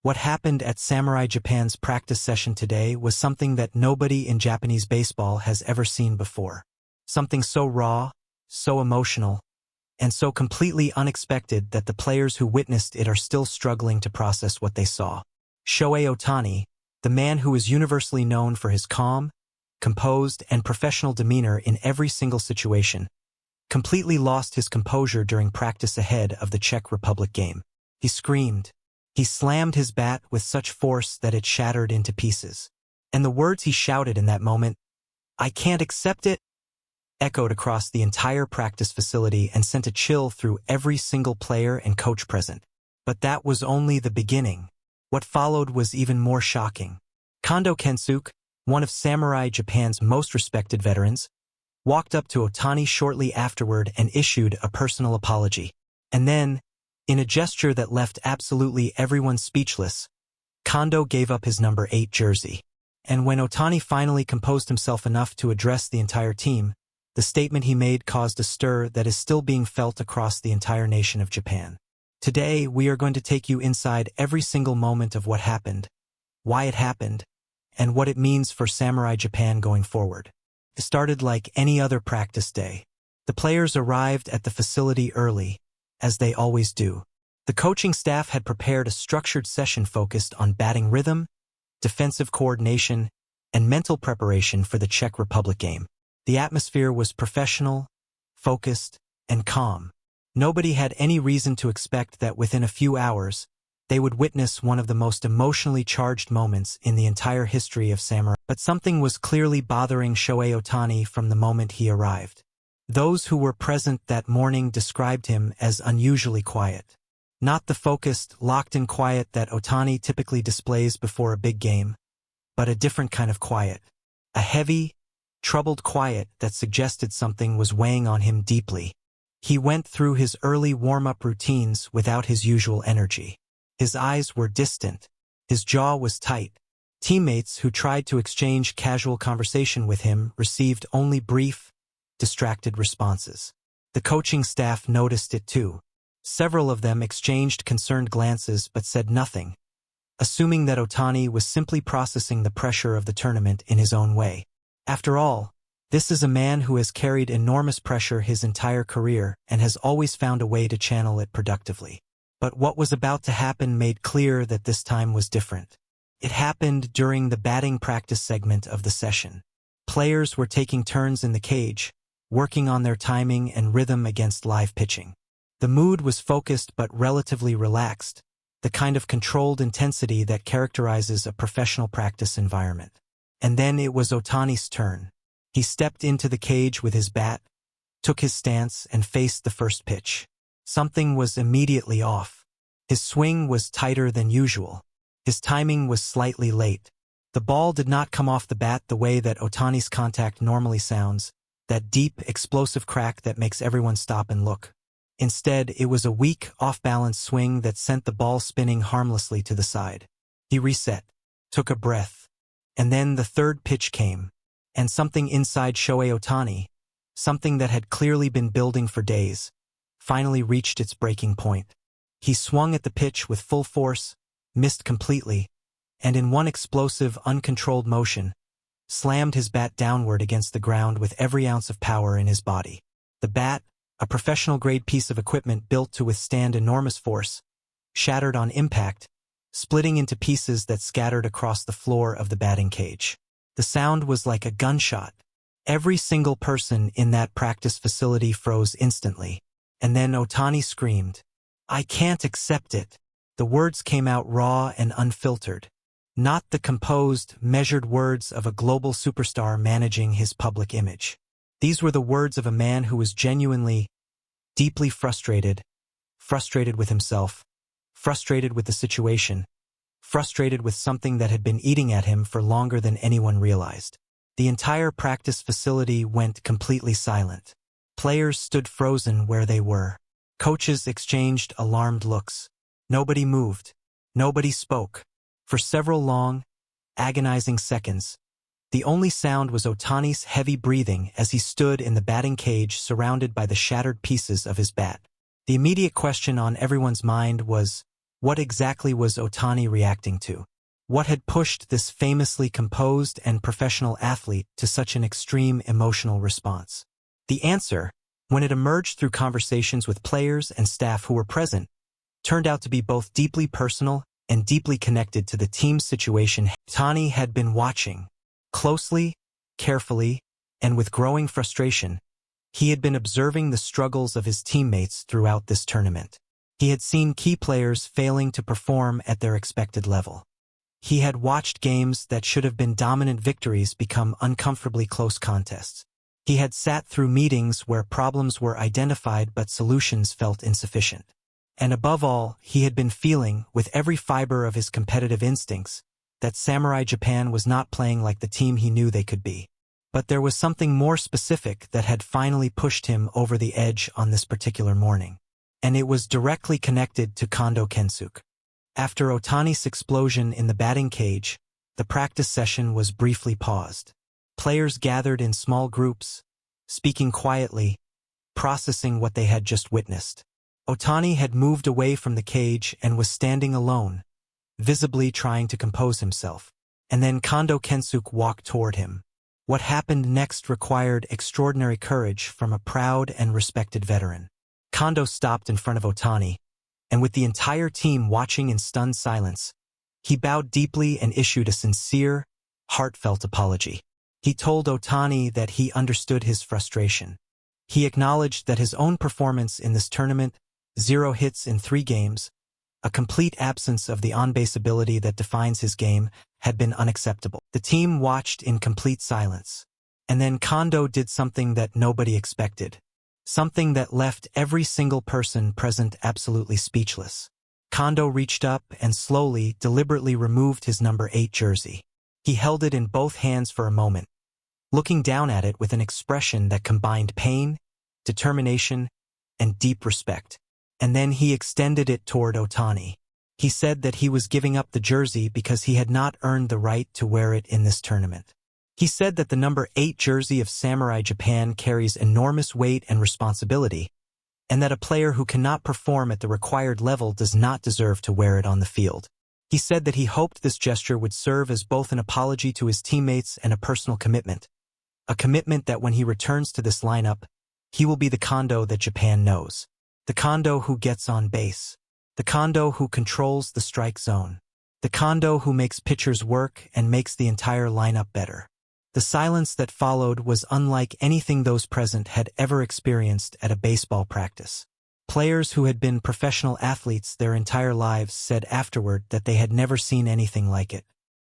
What happened at Samurai Japan's practice session today was something that nobody in Japanese baseball has ever seen before. Something so raw, so emotional, and so completely unexpected that the players who witnessed it are still struggling to process what they saw. Shohei Ohtani, the man who is universally known for his calm, composed, and professional demeanor in every single situation, completely lost his composure during practice ahead of the Czech Republic game. He screamed. He slammed his bat with such force that it shattered into pieces. And the words he shouted in that moment, "I can't accept it," echoed across the entire practice facility and sent a chill through every single player and coach present. But that was only the beginning. What followed was even more shocking. Kondo Kensuke, one of Samurai Japan's most respected veterans, walked up to Ohtani shortly afterward and issued a personal apology. And then, in a gesture that left absolutely everyone speechless, Kondo gave up his number 8 jersey. And when Ohtani finally composed himself enough to address the entire team, the statement he made caused a stir that is still being felt across the entire nation of Japan. Today, we are going to take you inside every single moment of what happened, why it happened, and what it means for Samurai Japan going forward. It started like any other practice day. The players arrived at the facility early, as they always do. The coaching staff had prepared a structured session focused on batting rhythm, defensive coordination, and mental preparation for the Czech Republic game. The atmosphere was professional, focused, and calm. Nobody had any reason to expect that within a few hours, they would witness one of the most emotionally charged moments in the entire history of Samurai. But something was clearly bothering Shohei Ohtani from the moment he arrived. Those who were present that morning described him as unusually quiet. Not the focused, locked-in quiet that Ohtani typically displays before a big game, but a different kind of quiet. A heavy, troubled quiet that suggested something was weighing on him deeply. He went through his early warm-up routines without his usual energy. His eyes were distant. His jaw was tight. Teammates who tried to exchange casual conversation with him received only brief, distracted responses. The coaching staff noticed it too. Several of them exchanged concerned glances but said nothing, assuming that Ohtani was simply processing the pressure of the tournament in his own way. After all, this is a man who has carried enormous pressure his entire career and has always found a way to channel it productively. But what was about to happen made clear that this time was different. It happened during the batting practice segment of the session. Players were taking turns in the cage, working on their timing and rhythm against live pitching. The mood was focused but relatively relaxed, the kind of controlled intensity that characterizes a professional practice environment. And then it was Ohtani's turn. He stepped into the cage with his bat, took his stance, and faced the first pitch. Something was immediately off. His swing was tighter than usual. His timing was slightly late. The ball did not come off the bat the way that Ohtani's contact normally sounds, that deep, explosive crack that makes everyone stop and look. Instead, it was a weak, off-balance swing that sent the ball spinning harmlessly to the side. He reset, took a breath, and then the third pitch came. And something inside Shohei Ohtani, something that had clearly been building for days, finally reached its breaking point. He swung at the pitch with full force, missed completely, and in one explosive, uncontrolled motion, slammed his bat downward against the ground with every ounce of power in his body. The bat, a professional-grade piece of equipment built to withstand enormous force, shattered on impact, splitting into pieces that scattered across the floor of the batting cage. The sound was like a gunshot. Every single person in that practice facility froze instantly. And then Ohtani screamed, "I can't accept it." The words came out raw and unfiltered. Not the composed, measured words of a global superstar managing his public image. These were the words of a man who was genuinely, deeply frustrated with himself, frustrated with the situation, frustrated with something that had been eating at him for longer than anyone realized. The entire practice facility went completely silent. Players stood frozen where they were. Coaches exchanged alarmed looks. Nobody moved. Nobody spoke. For several long, agonizing seconds, the only sound was Ohtani's heavy breathing as he stood in the batting cage surrounded by the shattered pieces of his bat. The immediate question on everyone's mind was, What exactly was Ohtani reacting to? What had pushed this famously composed and professional athlete to such an extreme emotional response? The answer, when it emerged through conversations with players and staff who were present, turned out to be both deeply personal and deeply connected to the team's situation. Ohtani had been watching closely, carefully, and with growing frustration. He had been observing the struggles of his teammates throughout this tournament. He had seen key players failing to perform at their expected level. He had watched games that should have been dominant victories become uncomfortably close contests. He had sat through meetings where problems were identified but solutions felt insufficient. And above all, he had been feeling, with every fiber of his competitive instincts, that Samurai Japan was not playing like the team he knew they could be. But there was something more specific that had finally pushed him over the edge on this particular morning. And it was directly connected to Kondo Kensuke. After Ohtani's explosion in the batting cage, the practice session was briefly paused. Players gathered in small groups, speaking quietly, processing what they had just witnessed. Ohtani had moved away from the cage and was standing alone, visibly trying to compose himself. And then Kondo Kensuke walked toward him. What happened next required extraordinary courage from a proud and respected veteran. Kondo stopped in front of Ohtani, and with the entire team watching in stunned silence, he bowed deeply and issued a sincere, heartfelt apology. He told Ohtani that he understood his frustration. He acknowledged that his own performance in this tournament, 0 hits in 3 games, a complete absence of the on-base ability that defines his game, had been unacceptable. The team watched in complete silence. And then Kondo did something that nobody expected. Something that left every single person present absolutely speechless. Kondo reached up and slowly, deliberately removed his number 8 jersey. He held it in both hands for a moment, looking down at it with an expression that combined pain, determination, and deep respect. And then he extended it toward Ohtani. He said that he was giving up the jersey because he had not earned the right to wear it in this tournament. He said that the number 8 jersey of Samurai Japan carries enormous weight and responsibility, and that a player who cannot perform at the required level does not deserve to wear it on the field. He said that he hoped this gesture would serve as both an apology to his teammates and a personal commitment. A commitment that when he returns to this lineup, he will be the Kondo that Japan knows. The Kondo who gets on base. The Kondo who controls the strike zone. The Kondo who makes pitchers work and makes the entire lineup better. The silence that followed was unlike anything those present had ever experienced at a baseball practice. Players who had been professional athletes their entire lives said afterward that they had never seen anything like it.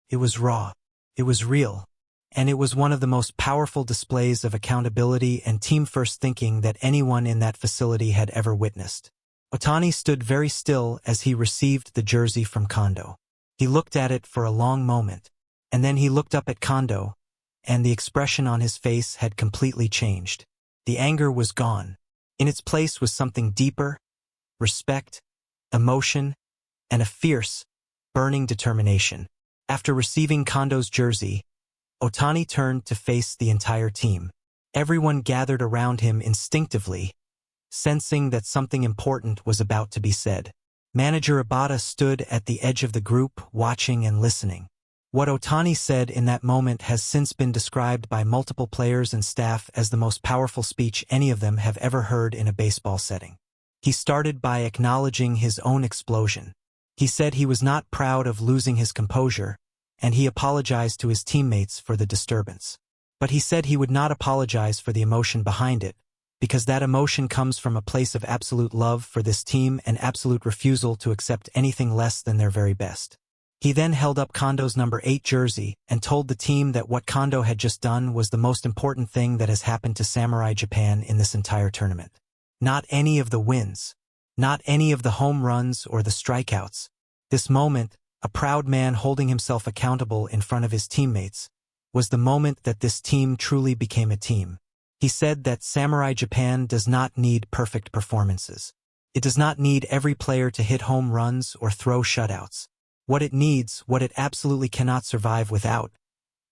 It was raw. It was real. And it was one of the most powerful displays of accountability and team-first thinking that anyone in that facility had ever witnessed. Ohtani stood very still as he received the jersey from Kondo. He looked at it for a long moment, and then he looked up at Kondo, and the expression on his face had completely changed. The anger was gone. In its place was something deeper, respect, emotion, and a fierce, burning determination. After receiving Kondo's jersey, Ohtani turned to face the entire team. Everyone gathered around him instinctively, sensing that something important was about to be said. Manager Ibata stood at the edge of the group, watching and listening. What Ohtani said in that moment has since been described by multiple players and staff as the most powerful speech any of them have ever heard in a baseball setting. He started by acknowledging his own explosion. He said he was not proud of losing his composure, and he apologized to his teammates for the disturbance. But he said he would not apologize for the emotion behind it, because that emotion comes from a place of absolute love for this team and absolute refusal to accept anything less than their very best. He then held up Kondo's number 8 jersey and told the team that what Kondo had just done was the most important thing that has happened to Samurai Japan in this entire tournament. Not any of the wins, not any of the home runs or the strikeouts. This moment, a proud man holding himself accountable in front of his teammates, was the moment that this team truly became a team. He said that Samurai Japan does not need perfect performances. It does not need every player to hit home runs or throw shutouts. What it needs, what it absolutely cannot survive without,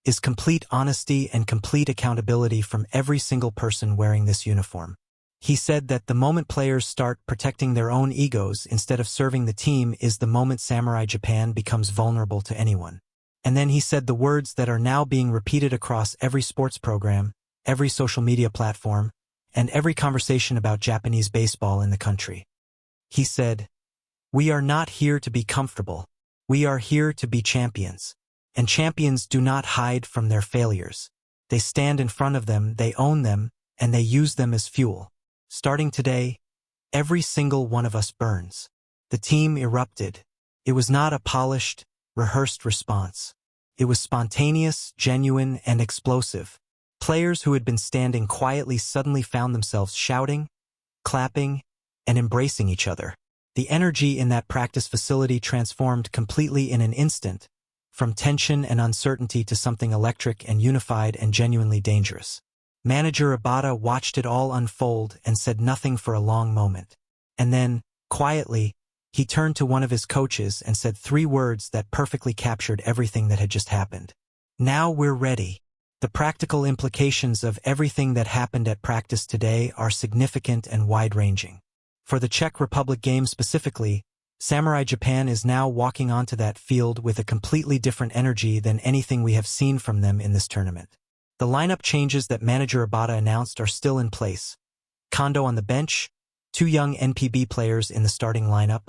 is complete honesty and complete accountability from every single person wearing this uniform. He said that the moment players start protecting their own egos instead of serving the team is the moment Samurai Japan becomes vulnerable to anyone. And then he said the words that are now being repeated across every sports program, every social media platform, and every conversation about Japanese baseball in the country. He said, "We are not here to be comfortable. We are here to be champions. And champions do not hide from their failures. They stand in front of them, they own them, and they use them as fuel. Starting today, every single one of us burns." The team erupted. It was not a polished, rehearsed response. It was spontaneous, genuine, and explosive. Players who had been standing quietly suddenly found themselves shouting, clapping, and embracing each other. The energy in that practice facility transformed completely in an instant, from tension and uncertainty to something electric and unified and genuinely dangerous. Manager Ibata watched it all unfold and said nothing for a long moment. And then, quietly, he turned to one of his coaches and said 3 words that perfectly captured everything that had just happened. "Now we're ready." The practical implications of everything that happened at practice today are significant and wide-ranging. For the Czech Republic game specifically, Samurai Japan is now walking onto that field with a completely different energy than anything we have seen from them in this tournament. The lineup changes that manager Ibata announced are still in place. Kondo on the bench, 2 young NPB players in the starting lineup,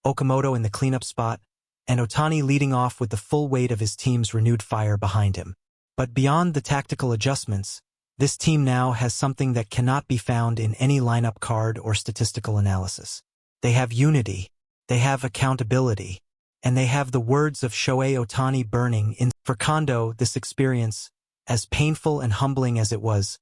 Okamoto in the cleanup spot, and Ohtani leading off with the full weight of his team's renewed fire behind him. But beyond the tactical adjustments, this team now has something that cannot be found in any lineup card or statistical analysis. They have unity, they have accountability, and they have the words of Shohei Ohtani burning in. For Kondo, this experience, as painful and humbling as it was,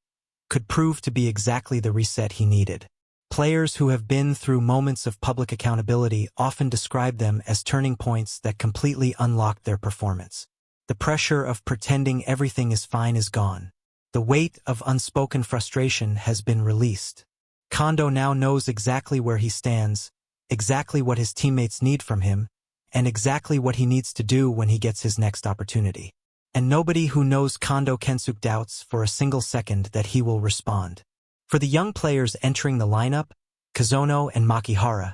could prove to be exactly the reset he needed. Players who have been through moments of public accountability often describe them as turning points that completely unlocked their performance. The pressure of pretending everything is fine is gone. The weight of unspoken frustration has been released. Kondo now knows exactly where he stands, exactly what his teammates need from him, and exactly what he needs to do when he gets his next opportunity. And nobody who knows Kondo Kensuke doubts for a single second that he will respond. For the young players entering the lineup, Kazono and Makihara,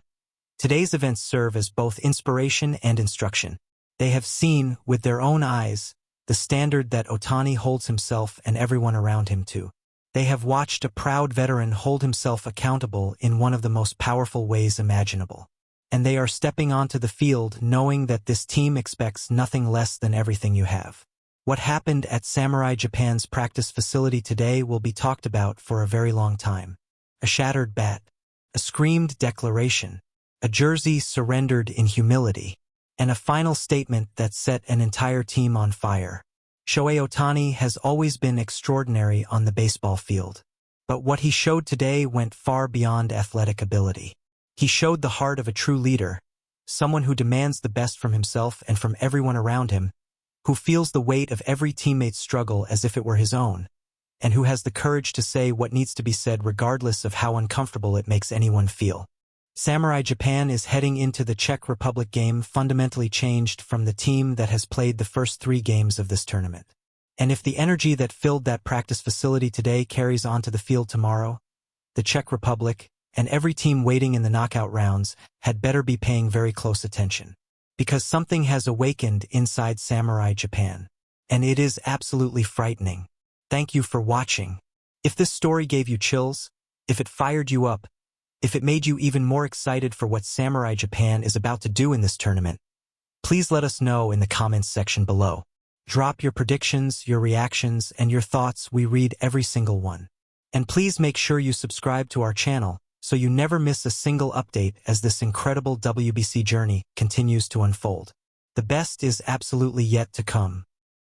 today's events serve as both inspiration and instruction. They have seen, with their own eyes, the standard that Ohtani holds himself and everyone around him to. They have watched a proud veteran hold himself accountable in one of the most powerful ways imaginable. And they are stepping onto the field knowing that this team expects nothing less than everything you have. What happened at Samurai Japan's practice facility today will be talked about for a very long time. A shattered bat, a screamed declaration, a jersey surrendered in humility, and a final statement that set an entire team on fire. Shohei Ohtani has always been extraordinary on the baseball field. But what he showed today went far beyond athletic ability. He showed the heart of a true leader, someone who demands the best from himself and from everyone around him, who feels the weight of every teammate's struggle as if it were his own, and who has the courage to say what needs to be said regardless of how uncomfortable it makes anyone feel. Samurai Japan is heading into the Czech Republic game fundamentally changed from the team that has played the first 3 games of this tournament. And if the energy that filled that practice facility today carries onto the field tomorrow, the Czech Republic, and every team waiting in the knockout rounds, had better be paying very close attention. Because something has awakened inside Samurai Japan. And it is absolutely frightening. Thank you for watching. If this story gave you chills, if it fired you up, if it made you even more excited for what Samurai Japan is about to do in this tournament, please let us know in the comments section below. Drop your predictions, your reactions, and your thoughts. We read every single one. And please make sure you subscribe to our channel so you never miss a single update as this incredible WBC journey continues to unfold. The best is absolutely yet to come.